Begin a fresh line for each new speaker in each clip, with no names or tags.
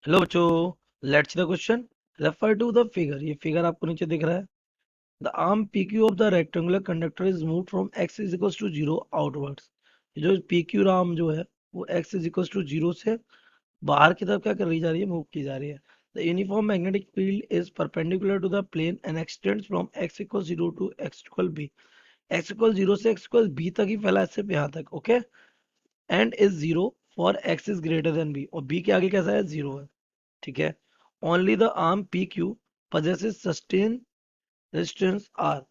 Hello बच्चों, let's see the question. Refer to the figure. ये figure आपको नीचे दिख रहा है। The arm P Q of the rectangular conductor is move from X is equal to zero outwards. जो P Q arm जो है वो X is equal to zero से बाहर की तरफ क्या कर रही जा रही है, मूव की जा रही है। The uniform magnetic field is perpendicular to the plane and extends from X equal zero to X equal B. X equal zero से एक्स इक्वल बी तक ही फैला है, सिर्फ यहाँ तक। Okay, and is zero for X is greater than B, और B के आगे कैसा है, जीरो है। ठीक है। Only the arm P Q possesses sustained resistance R,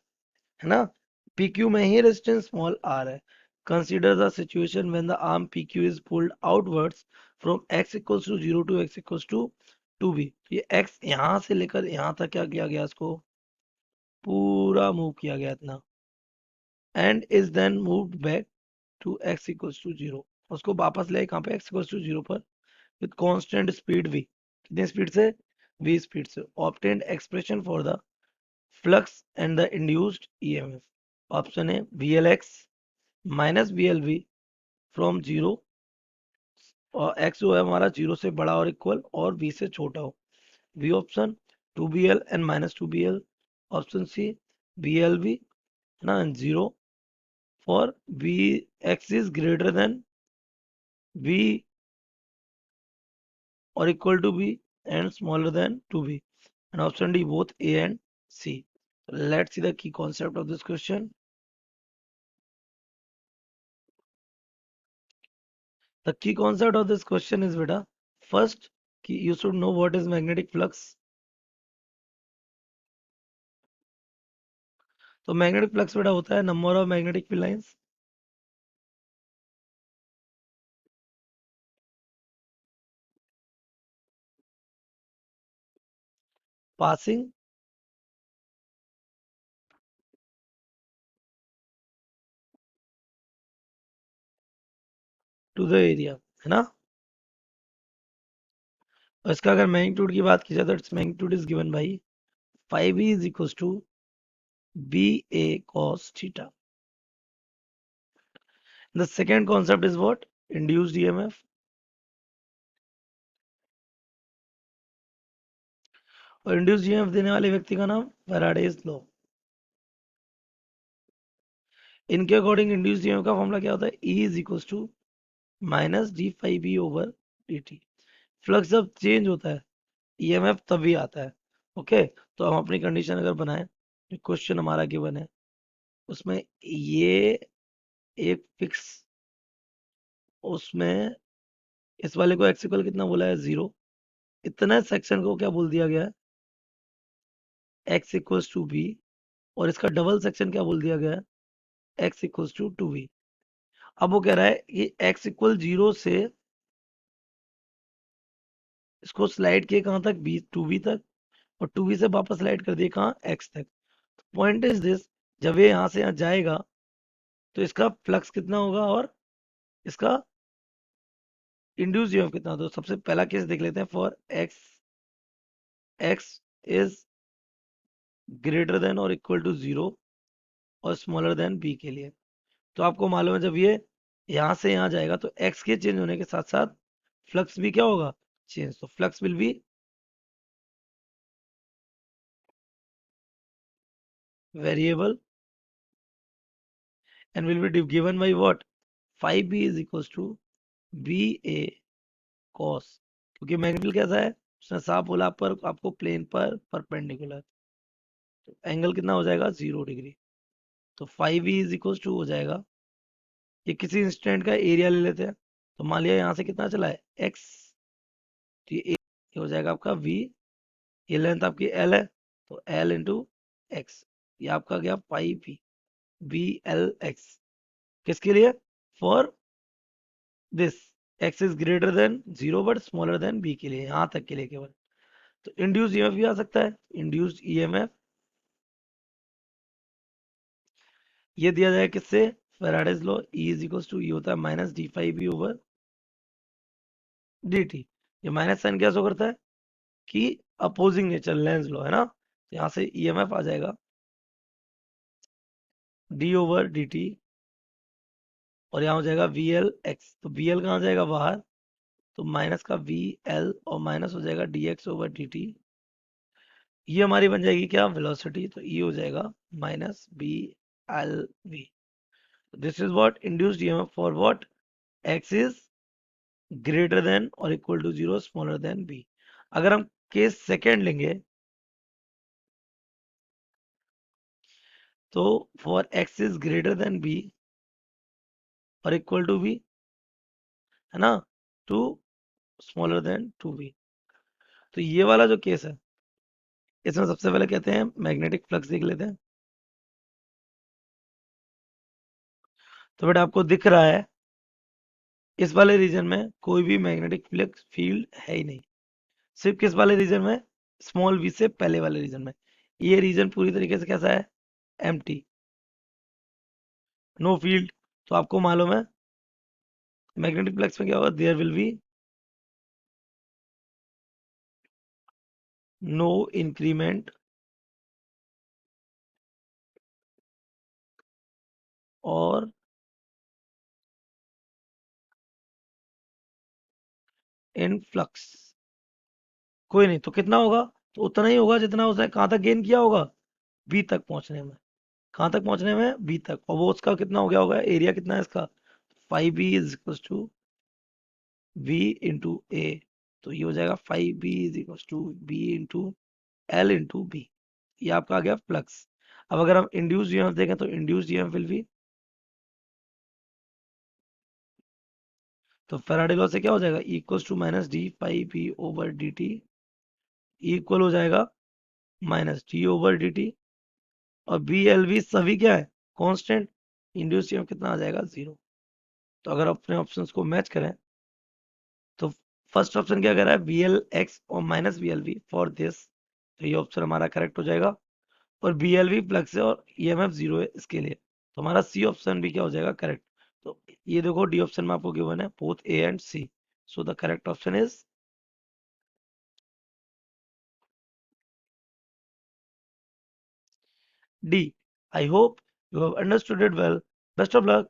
है ना। पी क्यू में ही रेजिस्टेंस स्मॉल r है। Consider the situation when the arm P Q is pulled outwards from x equals to zero to x equals to two B. ये x यहाँ से लेकर यहाँ तक क्या किया गया, इसको पूरा मूव किया गया इतना, and is then moved back to x equals to zero. उसको वापस ले कहाँ पे, x इक्वल्स टू जीरो पर, विद कांस्टेंट स्पीड v। कितनी स्पीड से, v स्पीड से। Obtained expression for the flux and the induced EMF. Option है VLX minus VLV from zero, और x जो है हमारा जीरो से बड़ा और इक्वल और v से छोटा हो। V option 2BL and minus 2BL। Option C VLV ना, zero for v x is greater than v or equal to b and smaller than 2b, and option D both A and C. Let's see the key concept of this question. The key concept of this question is beta, first you should know what is magnetic flux. तो magnetic flux बेटा होता है number of magnetic field lines passing to the area, है ना। और इसका अगर magnitude की बात की जाए तो its magnitude is given by 5e is equals to BA cos theta. The second concept is what? Induced EMF. और इंड्यूस्ड ईएमएफ देने वाले व्यक्ति का नाम फैराडेज लॉ। इनके अकॉर्डिंग इंड्यूस्ड ईएमएफ का फॉर्मूला क्या होता है, E is equals to minus d5b over dt। Flux जब चेंज होता है ईएमएफ तभी आता है। ओके, तो हम अपनी कंडीशन अगर बनाएं, जो क्वेश्चन हमारा गिवन है उसमें ये एक फिक्स, उसमें इस वाले को एक्स इक्वल कितना बोला है, जीरो। इतना सेक्शन को क्या बोल दिया गया है, एक्स इक्वल्स टू बी। और इसका डबल सेक्शन क्या बोल दिया गया है, X equals to two B. अब वो कह रहा है कि एक्स इक्वल जीरो से इसको स्लाइड किए कहाँ तक, बी टू बी तक, और टू बी से वापस स्लाइड कर दिए कहाँ, एक्स तक। पॉइंट इज दिस, जब ये यहाँ से यहाँ जाएगा तो इसका फ्लक्स कितना होगा और इसका इंड्यूस ईएमएफ कितना होगा। तो सबसे पहला केस देख लेते हैं, for x, x is greater than और इक्वल टू जीरो और स्मॉलर देन बी के लिए। तो आपको मालूम है जब ये यहाँ से यहाँ जाएगा तो एक्स के चेंज होने के साथ साथ फ्लक्स भी क्या होगा, चेंज। तो flux will be variable and will be given by what, 5b is equals to ba cos, क्योंकि मैग्नेटिक कैसा है, उसने साफ बोला पर आपको प्लेन पर परपेंडिकुलर, तो एंगल कितना हो जाएगा, 0 डिग्री। तो 5b इज इक्वल्स टू हो जाएगा, ये किसी इंस्टेंट का एरिया ले लेते हैं। तो मान लिया यहाँ से कितना चला है, x, तो ये हो जाएगा आपका v। ये लेंथ आपकी l है, तो l इंटू एक्स। ये आपका गया 5b, VLX। किसके लिए, for this x is greater than zero but smaller than b के लिए, यहाँ तक के लिए केवल। तो इंड्यूस ईएमएफ भी आ सकता है। इंड्यूस्ड ईएमएफ ये दिया जाए किससे, Faraday's law. E is equals to, ये होता है माइनस d5b ओवर dt। ये माइनस साइन क्या शो करता है कि अपोजिंग नेचर, लेंस लॉ, है ना। यहाँ से ईएमएफ आ जाएगा d ओवर dt, और यहाँ हो जाएगा VLX। तो VL कहाँ जाएगा, बाहर, तो माइनस का वी एल और माइनस हो जाएगा D x over D T. ये हमारी बन जाएगी क्या, वेलोसिटी, तो ये हो जाएगा minus B L V. This is what induced EMF for what, X is greater than और equal to zero, smaller than B. अगर हम केस सेकेंड लेंगे तो for X is greater than B और इक्वल टू बी, है ना, to smaller than two B. तो ये वाला जो केस है, इसमें सबसे पहले कहते हैं मैग्नेटिक फ्लक्स देख लेते हैं। तो बेटा आपको दिख रहा है इस वाले रीजन में कोई भी मैग्नेटिक फ्लक्स फील्ड है ही नहीं, सिर्फ किस वाले रीजन में, स्मॉल वी से पहले वाले रीजन में। ये रीजन पूरी तरीके से कैसा है, एम्प्टी, नो फील्ड। तो आपको मालूम है मैग्नेटिक फ्लक्स में क्या होगा, there will be no increment और इन फ्लक्स। कोई नहीं, तो कितना होगा, तो उतना ही होगा जितना उसने कहाँ तक गेन किया होगा, बी तक पहुंचने में। कहाँ तक पहुंचने में, बी तक। और वो उसका कितना हो गया होगा, एरिया कितना है इसका, 5b is equal to v into A. तो ये हो जाएगा 5b is equal to b into L into B. ये आपका आ गया फ्लक्स। अब अगर हम इंड्यूस्ड ईएमएफ देखें तो इंड्यूस्ड ईएमएफ विल बी, तो फैराडे लॉ से क्या हो जाएगा, equals to minus D five B over D T equal हो जाएगा minus D over D T. और बी एल वी सभी क्या है, कांस्टेंट। इंड्यूस्ड ईएमएफ कितना आ जाएगा, जीरो। तो अगर अपने ऑप्शंस को मैच करें तो फर्स्ट ऑप्शन क्या कह रहा है, वी एल एक्स और minus V L V for this, तो ये ऑप्शन हमारा करेक्ट हो जाएगा। और बी एल वी फ्लक्स है और ई एम एफ जीरो है इसके लिए, तो हमारा सी ऑप्शन भी क्या हो जाएगा, करेक्ट। तो ये देखो डी ऑप्शन में आपको गिवन है both A and C, so the correct option is D. I hope you have understood it well. Best of luck.